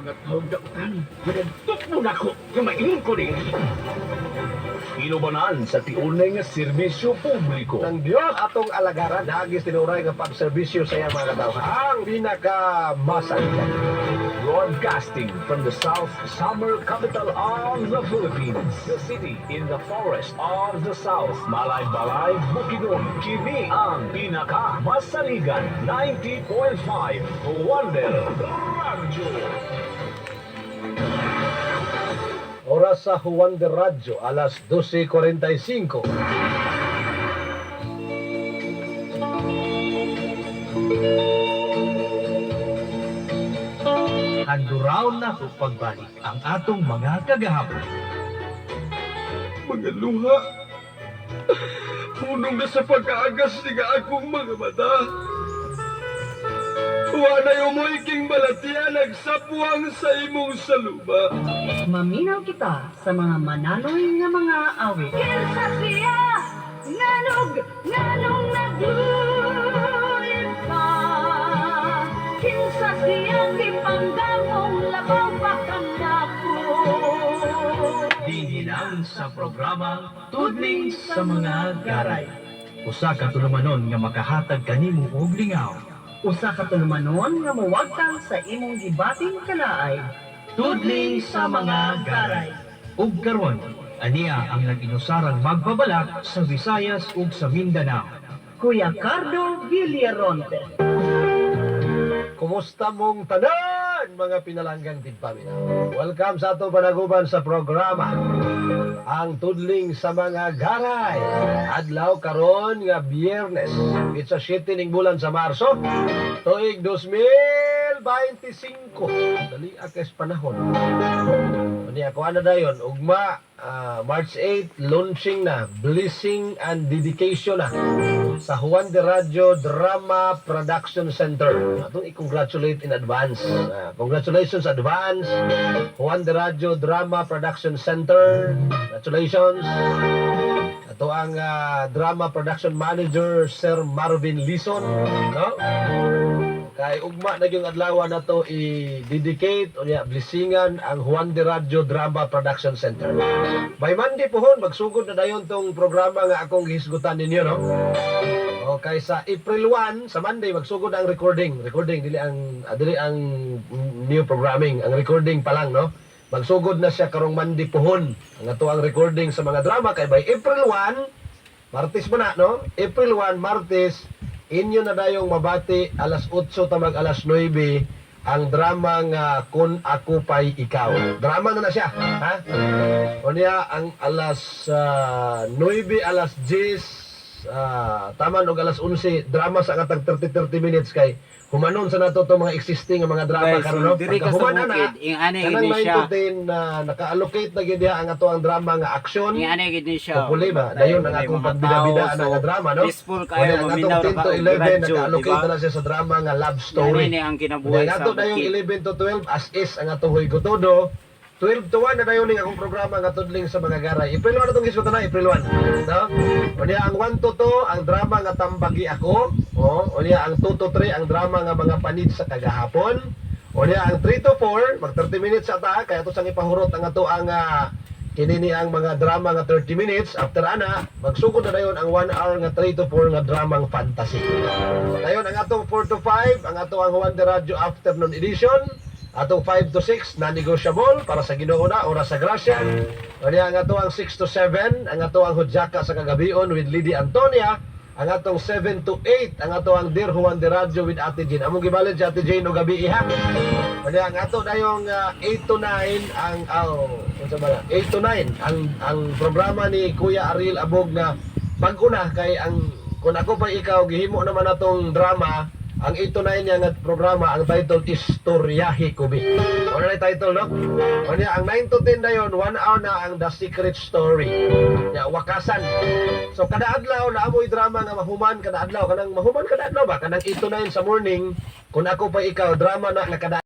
mga taong daotan. Managtok mo na ako, kamain ko rin. Inubanan sa tiunay nga serbisyo publiko. Ng Diyos atong alagaran, nagis tinuray nga pagserbisyo sa iyang mga katawhan. Ang pinakamasaligan. Broadcasting from the South Summer capital of the Philippines. The city in the forest of the South. Malay-balay, Bukidnon. Kini ang pinaka-masaligan. 90.5 Wonder Radio. Oras sa Juan de Radyo, alas 12:45. Handuraw na sa pagbalik ang atong mga kagahapon. Mga luha. Punong na sa pag-aagas ni akong mga mata. Wanay umoy king balatian nagsapuang sa imong saluba. Maminaw kita sa mga mananoy nga mga awit. Kinsa siya, nanong naglulit pa. Kinsa siya, ipanggamong labaw pakandako. Dininang sa programa Tudling sa mga Garay. Usa ka tulumanon nga makahatag kanimo og lingaw. Usa ka tulumanon nga muwagtang sa imong gibating kalaay. Tudling sa mga Garay. Ug karon, aniya ang nag-inusarang magbabalak sa Visayas ug sa Mindanao. Kuya Cardo Villaronte. Kumusta mong tanan, mga pinalanggang tigpaminaw? Welcome sa atong panaguban sa programa. Ang Tudling sa mga Garay. Adlaw karon nga Biyernes. It's a 7 ning bulan sa Marso. Tuig 2025. Dali akes panahon. Ani ako ano dayon ugma March 8 launching na Blessing and Dedication na sa Juan de Radyo Drama Production Center. Atong i-congratulate in advance. Congratulations advance Juan de Radyo Drama Production Center. Congratulations. Ato ang drama production manager Sir Marvin Lison, no? Kay ugma na yung adlaw na to i-dedicate o niya blessingan ang Juan de Radyo Drama Production Center. By Monday pohon magsugod na dayon tong programa nga akong gihisgutan ninyo, no? Okay, sa April 1 sa Monday magsugod ang recording dili ang new programming, ang recording pa lang, no? Magsugod na siya karong Monday pohon ang ato ang recording sa mga drama kay by April 1 Martes man na, no? April 1 Martes inyo na dayong mabati alas 8 tamag alas 9 ang drama nga Kun Ako Pa'y Ikaw. Drama na siya, ha? O niya ang alas 9, alas 10, taman og alas 11 drama sa katag 30 minutes kay humanon sa nato itong mga existing nga mga drama Guys, karon, no? diri ka sa Pagkahuman bukid, yung ane gid kanang siya. 9 to 10 na naka-allocate na gid ang ato ang drama nga action. Yung ane gid ni siya. Populi ba? Dayon ang akong pagbida-bida ang drama, no? Peaceful Kaya kayo, ang maminaw atong 10 to 11 naka-allocate na siya sa drama nga love story. Yan ang kinabuhi Kaya sa ato dayong bukid. 11 to 12 as is ang atong Huygo Todo. 12 to 1 na dayon ning akong programa nga Tudling sa mga Garay. April 1 atong gisgot na April 1, no? O niya ang 1 to 2 ang drama nga Tambagi Ako. O niya ang 2 to 3 ang drama nga Mga Panid sa Kagahapon. O niya ang 3 to 4 mag 30 minutes ata kaya to sang ipahurot ang ato ang kinini ang mga drama nga 30 minutes. After ana magsugod na dayon ang 1 hour nga 3 to 4 nga dramang fantasy. Dayon ang atong 4 to 5 ang ato ang Juan de Radyo afternoon edition. Atong 5 to 6 na negotiable para sa Ginoo na oras sa grasya. O niya ang ato ang 6 to 7 ang ato ang hudyaka sa kagabion with Lady Antonia. Ang atong 7 to 8 ang ato ang Dear Juan de Radyo with Ate Jean. Among gibalid si Ate Jean o gabi iha. O niya ang ato dayong 8 to 9 ang 8 to 9 ang programa ni Kuya Ariel Abog na pag-una kay ang Kun Ako Pa'y Ikaw gihimo naman atong drama. Ang 8 to 9 niya nga programa, ang title is Storyahe Kubi. Ano na yung title, no? O niya, ang 9 to 10 na yun, 1 hour na ang The Secret Story. Ya, wakasan. So, kada adlaw, naamoy drama nga mahuman, kada adlaw, kanang mahuman kada adlaw ba? Kanang 8 to 9 sa morning, Kung Ako Pa'y Ikaw, drama na kada